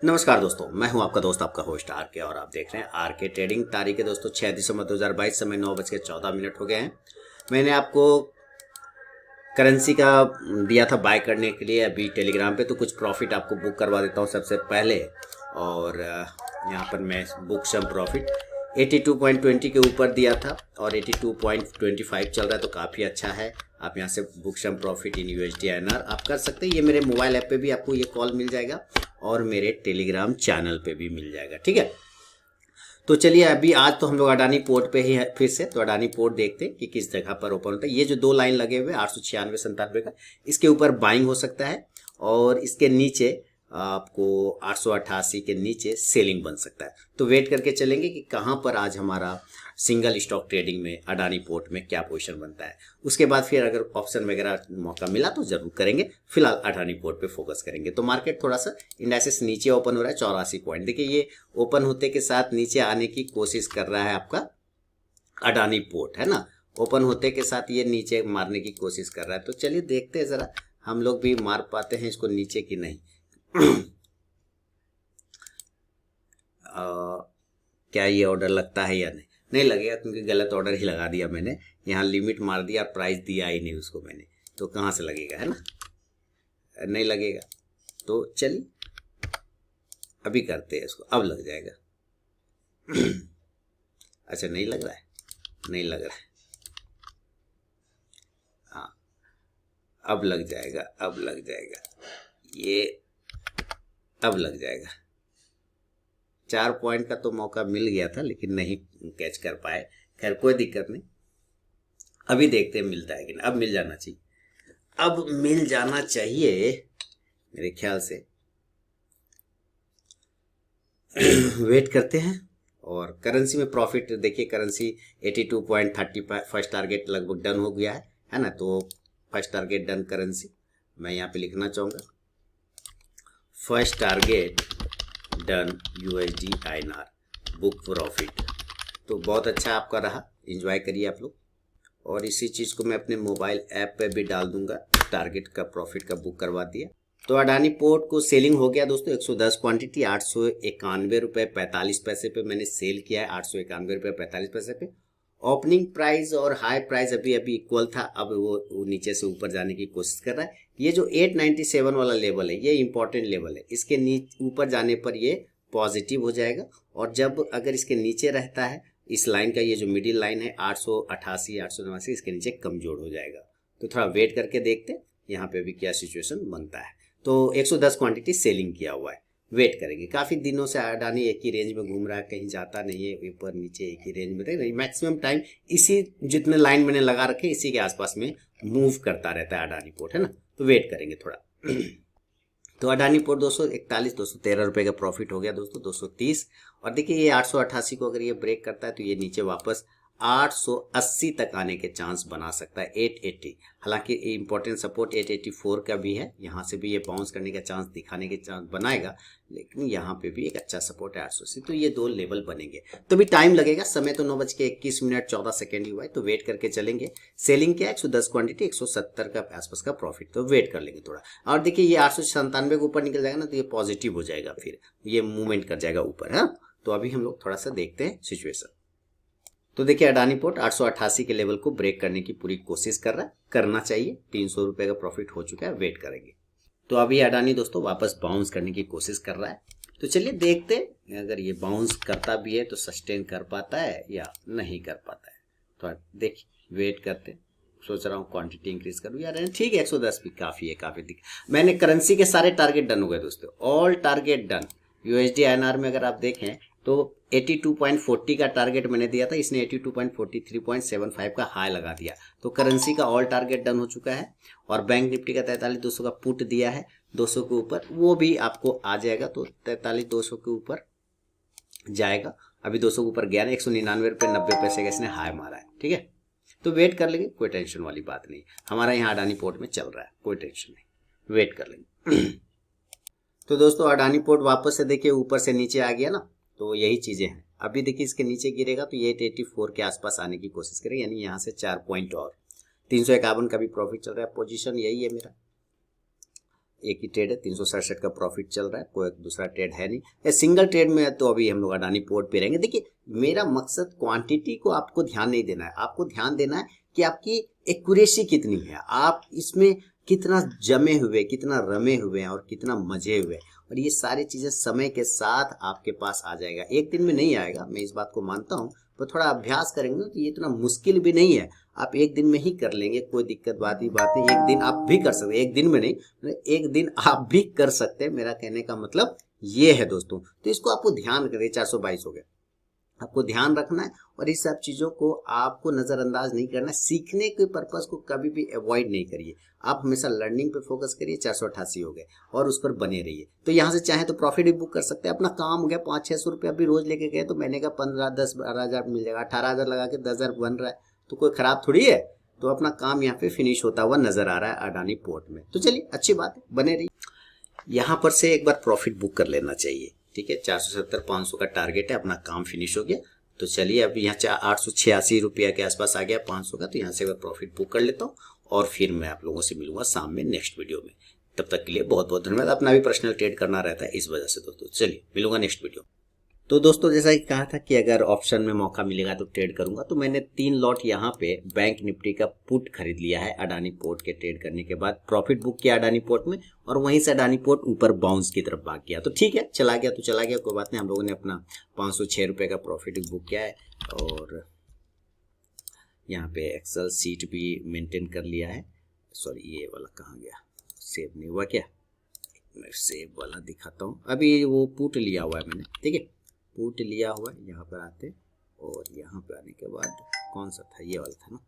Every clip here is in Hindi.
नमस्कार दोस्तों, मैं हूं आपका दोस्त आपका होस्ट आर के और आप देख रहे हैं आर के ट्रेडिंग। तारीख है दोस्तों 6 दिसंबर 2022, समय 9:14 हो गए हैं। मैंने आपको करेंसी का दिया था बाय करने के लिए अभी टेलीग्राम पे, तो कुछ प्रॉफिट आपको बुक करवा देता हूं सबसे पहले। और यहाँ पर मैं बुक सम प्रॉफिट 82.20 के ऊपर दिया था और 82.25 चल रहा है, तो काफ़ी अच्छा है। आप यहाँ से book some profit in USD INR आप कर सकते हैं। ये मेरे मोबाइल ऐप पे भी आपको ये कॉल मिल जाएगा और मेरे टेलीग्राम चैनल पे भी मिल जाएगा, ठीक है। तो चलिए अभी आज तो हम लोग अडानी पोर्ट पे ही है फिर से। तो अडानी पोर्ट देखते हैं कि किस जगह पर ओपन होता है। ये जो दो लाइन लगे हुए 896-97 का, इसके ऊपर बाइंग हो सकता है और इसके नीचे आपको 888 के नीचे सेलिंग बन सकता है। तो वेट करके चलेंगे कि कहाँ पर आज हमारा सिंगल स्टॉक ट्रेडिंग में अडानी पोर्ट में क्या पोजीशन बनता है। उसके बाद फिर अगर ऑप्शन वगैरह मौका मिला तो जरूर करेंगे। फिलहाल अडानी पोर्ट पे फोकस करेंगे। तो मार्केट थोड़ा सा इंडाइसेस नीचे ओपन हो रहा है 84 पॉइंट। देखिए ये ओपन होते के साथ नीचे आने की कोशिश कर रहा है आपका अडानी पोर्ट, है ना। ओपन होते के साथ ये नीचे मारने की कोशिश कर रहा है। तो चलिए देखते हैं जरा हम लोग भी मार पाते हैं इसको नीचे की नहीं। क्या ये ऑर्डर लगता है या नहीं? नहीं लगेगा, क्योंकि गलत ऑर्डर ही लगा दिया मैंने। यहाँ लिमिट मार दिया, प्राइस दिया ही नहीं उसको मैंने, तो कहाँ से लगेगा, है ना। नहीं लगेगा। तो चलिए अभी करते हैं इसको, अब लग जाएगा। अच्छा नहीं लग रहा है, नहीं लग रहा है। हाँ अब लग जाएगा, अब लग जाएगा, ये अब लग जाएगा। 4 पॉइंट का तो मौका मिल गया था लेकिन नहीं कैच कर पाए। खैर कोई दिक्कत नहीं, अभी देखते हैं मिलता है कि नहीं। अब मिल जाना चाहिए, अब मिल जाना चाहिए मेरे ख्याल से। वेट करते हैं। और करेंसी में प्रॉफिट देखिए, करेंसी 82.30 फर्स्ट टारगेट लगभग डन हो गया है ना। तो फर्स्ट टारगेट डन करेंसी मैं यहाँ पे लिखना चाहूँगा, first target done USD INR book profit. तो बहुत अच्छा आपका रहा, एंजॉय करिए आप लोग। और इसी चीज़ को मैं अपने मोबाइल ऐप पे भी डाल दूंगा। टारगेट का प्रॉफिट का बुक करवा दिया। तो अडानी पोर्ट को सेलिंग हो गया दोस्तों। 110 क्वांटिटी 891 रुपये 45 पैसे पे मैंने सेल किया है। 891 रुपये 45 पैसे पे। ओपनिंग प्राइस और हाई प्राइस अभी अभी इक्वल था, अब वो नीचे से ऊपर जाने की कोशिश कर रहा है। ये जो 897 वाला लेवल है ये इंपॉर्टेंट लेवल है। इसके नीचे ऊपर जाने पर ये पॉजिटिव हो जाएगा, और जब अगर इसके नीचे रहता है इस लाइन का, ये जो मिडिल लाइन है 888 889, इसके नीचे कमजोर हो जाएगा। तो थोड़ा वेट करके देखते हैं यहाँ पे भी क्या सिचुएशन बनता है। तो 110 क्वांटिटी सेलिंग किया हुआ है, वेट करेंगे। काफी दिनों से अडानी एक ही रेंज में घूम रहा है, कहीं जाता नहीं है, ऊपर नीचे एक ही रेंज में रहे। मैक्सिमम टाइम इसी जितने लाइन मैंने लगा रखे इसी के आसपास में मूव करता रहता है अडानी पोर्ट, है ना। तो वेट करेंगे थोड़ा। तो अडानी पोर्ट 241 213 रुपए का प्रॉफिट हो गया दोस्तों, 230। और देखिए ये 888 को अगर ये ब्रेक करता है तो ये नीचे वापस 880 तक आने के चांस बना सकता है, 880। हालांकि इंपॉर्टेंट सपोर्ट 884 का भी है, यहाँ से भी ये बाउंस करने का चांस दिखाने के चांस बनाएगा, लेकिन यहाँ पे भी एक अच्छा सपोर्ट है 880। तो ये दो लेवल बनेंगे, तो भी टाइम लगेगा। समय तो 9:21 ही हुआ है, तो वेट करके चलेंगे। सेलिंग क्या है 110 क्वांटिटी 170 का आसपास का प्रॉफिट, तो वेट कर लेंगे थोड़ा। और देखिए ये 897 के ऊपर निकल जाएगा ना, तो ये पॉजिटिव हो जाएगा, फिर ये मूवमेंट कर जाएगा ऊपर, है। तो अभी हम लोग थोड़ा सा देखते हैं सिचुएशन। तो देखिए अडानी पोर्ट 888 के लेवल को ब्रेक करने की पूरी कोशिश कर रहा है, करना चाहिए। 300 रुपए का प्रॉफिट हो चुका है, वेट करेंगे। तो अभी अडानी दोस्तों वापस बाउंस करने की कोशिश कर रहा है। तो चलिए देखते हैं अगर ये बाउंस करता भी है तो सस्टेन कर पाता है या नहीं कर पाता है। तो देखिए वेट करते हैं। सोच रहा हूँ क्वांटिटी इंक्रीज करूँ यार, ठीक है 110 भी काफी है, काफी दिख। मैंने करेंसी के सारे टारगेट डन हो गए दोस्तों, all target done. USD INR में अगर आप देखें तो 82.40 का टारगेट मैंने दिया था, इसने 82.43.75 का हाई लगा दिया। तो करेंसी का ऑल टारगेट डन हो चुका है। और बैंक निफ्टी का 43,200 का पुट दिया है 200 के ऊपर, वो भी आपको आ जाएगा। तो 43,200 के ऊपर जाएगा। अभी 200 के ऊपर गया ना, 199 रुपये 90 पैसे का इसने हाई मारा है, ठीक है। तो वेट कर लेंगे, कोई टेंशन वाली बात नहीं। हमारा यहाँ अडानी पोर्ट में चल रहा है, कोई टेंशन नहीं, वेट कर लेंगे। तो दोस्तों अडानी पोर्ट वापस से देखिए ऊपर से नीचे आ गया ना, तो यही चीजें हैं। अभी देखिए इसके नीचे गिरेगा तो ये 884 के आसपास आने की कोशिश करें, यानी यहाँ से 4 पॉइंट और 351 का भी प्रॉफिट चल रहा है। पोजीशन यही है मेरा, एक ही ट्रेड है, 367 का प्रॉफिट चल रहा है, कोई दूसरा ट्रेड है नहीं। ये सिंगल ट्रेड में है तो अभी हम लोग अडानी पोर्ट पे रहेंगे। देखिए मेरा मकसद क्वांटिटी को आपको ध्यान नहीं देना है, आपको ध्यान देना है कि आपकी एक्यूरेसी कितनी है, आप इसमें कितना जमे हुए, कितना रमे हुए हैं और कितना मजे हुए, और ये सारी चीजें समय के साथ आपके पास आ जाएगा। एक दिन में नहीं आएगा, मैं इस बात को मानता हूँ, पर थोड़ा अभ्यास करेंगे तो ये इतना मुश्किल भी नहीं है, आप एक दिन में ही कर लेंगे, कोई दिक्कत बात नहीं। एक दिन आप भी कर सकते, एक दिन में नहीं, एक दिन आप भी कर सकते हैं, मेरा कहने का मतलब ये है दोस्तों। तो इसको आपको ध्यान करें, 422 हो गया, आपको ध्यान रखना है और इस सब चीजों को आपको नजरअंदाज नहीं करना है। सीखने के पर्पस को कभी भी अवॉइड नहीं करिए, आप हमेशा लर्निंग पे फोकस करिए। 488 हो गए और उस पर बने रहिए। तो यहाँ से चाहे तो प्रॉफिट भी बुक कर सकते हैं, अपना काम हो गया। 500-600 रुपया भी रोज लेके गए तो महीने का 15-10-12 मिल जाएगा, 18,000 लगा के 10,000 बन रहा है, तो कोई खराब थोड़ी है। तो अपना काम यहाँ पे फिनिश होता हुआ नजर आ रहा है अडानी पोर्ट में, तो चलिए अच्छी बात है, बने रहिए। यहाँ पर से एक बार प्रॉफिट बुक कर लेना चाहिए, ठीक है। 470-500 का टारगेट है, अपना काम फिनिश हो गया। तो चलिए अब यहाँ 886 रुपया के आसपास आ गया 500 का, तो यहाँ से मैं प्रॉफिट बुक कर लेता हूँ और फिर मैं आप लोगों से मिलूंगा शाम में नेक्स्ट वीडियो में। तब तक के लिए बहुत बहुत धन्यवाद। अपना भी पर्सनल ट्रेड करना रहता है इस वजह से दोस्तों। चलिए मिलूंगा नेक्स्ट वीडियो। तो दोस्तों जैसा कि कहा था कि अगर ऑप्शन में मौका मिलेगा तो ट्रेड करूंगा, तो मैंने 3 लॉट यहाँ पे बैंक निफ्टी का पुट खरीद लिया है अडानी पोर्ट के ट्रेड करने के बाद। प्रॉफिट बुक किया अडानी पोर्ट में और वहीं से अडानी पोर्ट ऊपर बाउंस की तरफ भाग गया। तो ठीक है, चला गया तो चला गया, कोई बात नहीं। हम लोगों ने अपना 506 रुपये का प्रॉफिट बुक किया है और यहाँ पे एक्सेल सीट भी मेंटेन कर लिया है। सॉरी, ये वाला कहाँ गया, सेव नहीं हुआ क्या, मैं सेव वाला दिखाता हूँ। अभी वो पुट लिया हुआ है मैंने, ठीक है, पुट लिया हुआ है। यहाँ पर आते और यहाँ पे आने के बाद कौन सा था, ये वाला था ना।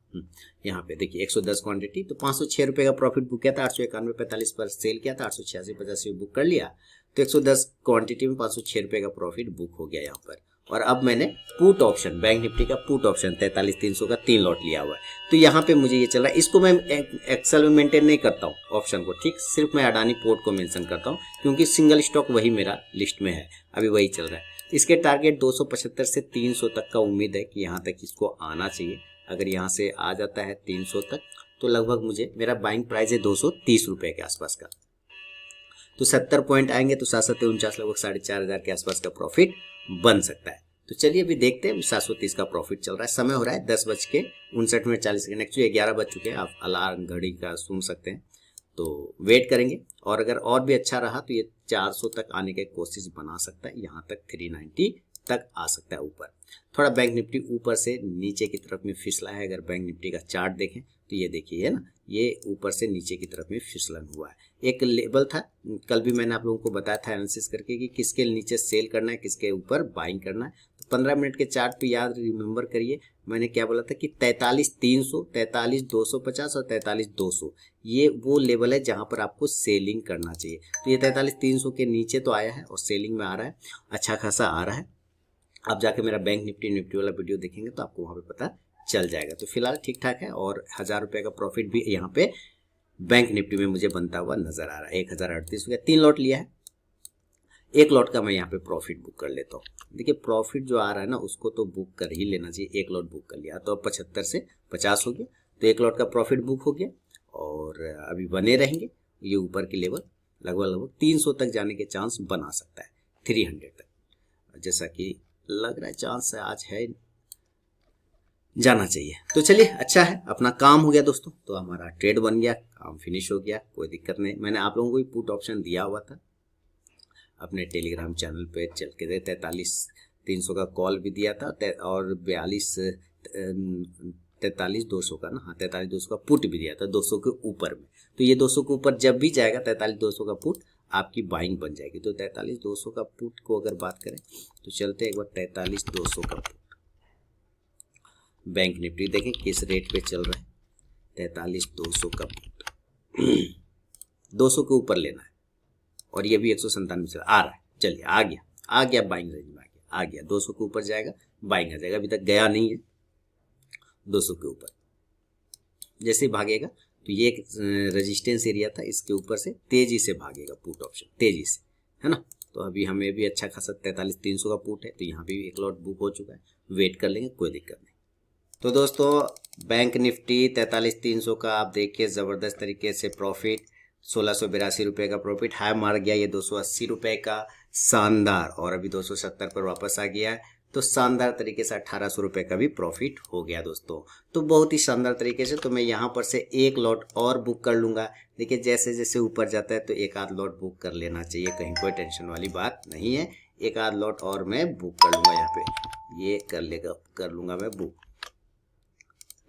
यहाँ पे देखिए 110 क्वांटिटी, तो 506 रुपये का प्रॉफिट बुक किया था। 891.45 पर सेल किया था, 886.85 बुक कर लिया। तो 110 क्वांटिटी में 506 रुपये का प्रॉफिट बुक हो गया यहाँ पर। और अब मैंने पुट ऑप्शन, बैंक निफ्टी का पुट ऑप्शन 43,300 का 3 लॉट लिया हुआ है। तो यहाँ पे मुझे ये चल रहा है, इसको मैं एक्सेल में मेंटेन नहीं करता हूँ ऑप्शन को, ठीक, सिर्फ मैं अडानी पोर्ट को मेंशन करता हूँ क्योंकि सिंगल स्टॉक वही मेरा लिस्ट में है, अभी वही चल रहा है। इसके टारगेट 275 से 300 तक का उम्मीद है कि यहाँ तक इसको आना चाहिए। अगर यहाँ से आ जाता है 300 तक तो लगभग मुझे, मेरा बाइंग प्राइस है 230 रुपये के आसपास का, तो 70 पॉइंट आएंगे तो 749 लगभग 4,500 के आसपास का प्रॉफिट बन सकता है। तो चलिए अभी देखते हैं। 730 का प्रॉफिट चल रहा है, समय हो रहा है 10:59 एक्चुअली 11 बज चुके हैं, आप अलार्म घड़ी का सुन सकते हैं। तो वेट करेंगे और अगर और भी अच्छा रहा तो ये 400 तक आने की कोशिश बना सकता है, यहाँ तक 390 तक आ सकता है ऊपर। थोड़ा बैंक निफ्टी ऊपर से नीचे की तरफ में फिसला है। अगर बैंक निफ्टी का चार्ट देखें तो ये देखिए है ना, ये ऊपर से नीचे की तरफ में फिसलन हुआ है। एक लेवल था, कल भी मैंने आप लोगों को बताया था एनालिसिस करके कि किसके नीचे सेल करना है, किसके ऊपर बाइंग करना है। तो 15 मिनट के चार्ट पे याद रिमेंबर करिए मैंने क्या बोला था कि 43,300, 43,250 और 43,200 ये वो लेवल है जहां पर आपको सेलिंग करना चाहिए। तो ये 43,300 के नीचे तो आया है और सेलिंग में आ रहा है, अच्छा खासा आ रहा है। आप जाके मेरा बैंक निफ्टी वाला वीडियो देखेंगे तो आपको वहां पे पता चल जाएगा। तो फिलहाल ठीक ठाक है और 1,000 रुपये का प्रॉफिट भी यहाँ पे बैंक निफ्टी में मुझे बनता हुआ नजर आ रहा है। 1,038 हो गया, 3 लॉट लिया है, 1 लॉट का मैं यहाँ पे प्रॉफिट बुक कर लेता हूँ। देखिए प्रॉफिट जो आ रहा है ना उसको तो बुक कर ही लेना चाहिए। 1 लॉट बुक कर लिया तो अब 75 से 50 हो गया, तो 1 लॉट का प्रॉफिट बुक हो गया और अभी बने रहेंगे। ये ऊपर की लेवल लगभग 300 तक जाने के चांस बना सकता है, 300 तक, जैसा कि लग रहा है चांस आज है, जाना चाहिए। तो चलिए अच्छा है, अपना काम हो गया दोस्तों। तो हमारा ट्रेड बन गया, काम फिनिश हो गया, कोई दिक्कत नहीं। मैंने आप लोगों को भी पुट ऑप्शन दिया हुआ था अपने टेलीग्राम चैनल पे, चल के 43,300 का कॉल भी दिया था और 43,200 का ना, हाँ 43,200 का पुट भी दिया था 200 के ऊपर में। तो ये 200 के ऊपर जब भी जाएगा 43,200 का पुट आपकी बाइंग बन जाएगी। तो 43,200 का पुट को अगर बात करें तो चलते एक बार 43,200 का पुट, बैंक निफ्टी देखें किस रेट पे चल रहा है। 43,200 का पुट 200 के ऊपर लेना है और ये भी 197 से आ रहा है। चलिए आ गया बाइंग रेंज में आ गया 200 के ऊपर जाएगा, बाइंग आ जाएगा। अभी तक गया नहीं है 200 के ऊपर, जैसे ही भागेगा तो ये एक रेजिस्टेंस एरिया था, इसके ऊपर से तेजी से भागेगा पुट ऑप्शन, तेजी से, है ना। तो अभी हमें भी अच्छा खासा 43,300 का पुट है, तो यहाँ भी 1 लॉट बुक हो चुका है, वेट कर लेंगे, कोई दिक्कत नहीं। तो दोस्तों बैंक निफ्टी 43,300 का आप देखिए ज़बरदस्त तरीके से प्रॉफिट 1682 का प्रॉफिट, हाई मार गया ये 280 का, शानदार। और अभी 270 पर वापस आ गया है, तो शानदार तरीके से 1800 का भी प्रॉफिट हो गया दोस्तों। तो बहुत ही शानदार तरीके से, तो मैं यहाँ पर से एक लॉट और बुक कर लूंगा। देखिए जैसे जैसे ऊपर जाता है तो एक आध लॉट बुक कर लेना चाहिए, कहीं कोई टेंशन वाली बात नहीं है। एक आध लॉट और मैं बुक कर लूंगा, यहाँ पे ये कर लूंगा मैं बुक।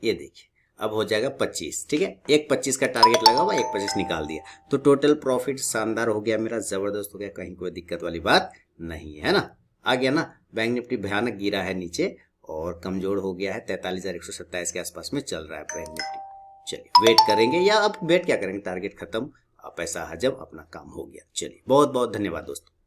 ये देखिए अब हो जाएगा 25, ठीक है। एक 25 का टारगेट लगा हुआ, एक 25 निकाल दिया, तो टोटल प्रॉफिट शानदार हो गया मेरा, जबरदस्त हो गया, कहीं कोई दिक्कत वाली बात नहीं है ना। आ गया ना। बैंक निफ्टी भयानक गिरा है नीचे और कमजोर हो गया है, 43,127 के आसपास में चल रहा है बैंक निफ्टी। चलिए वेट करेंगे, या अब वेट क्या करेंगे, टारगेट खत्म, पैसा हजम, अपना काम हो गया। चलिए बहुत बहुत धन्यवाद दोस्तों।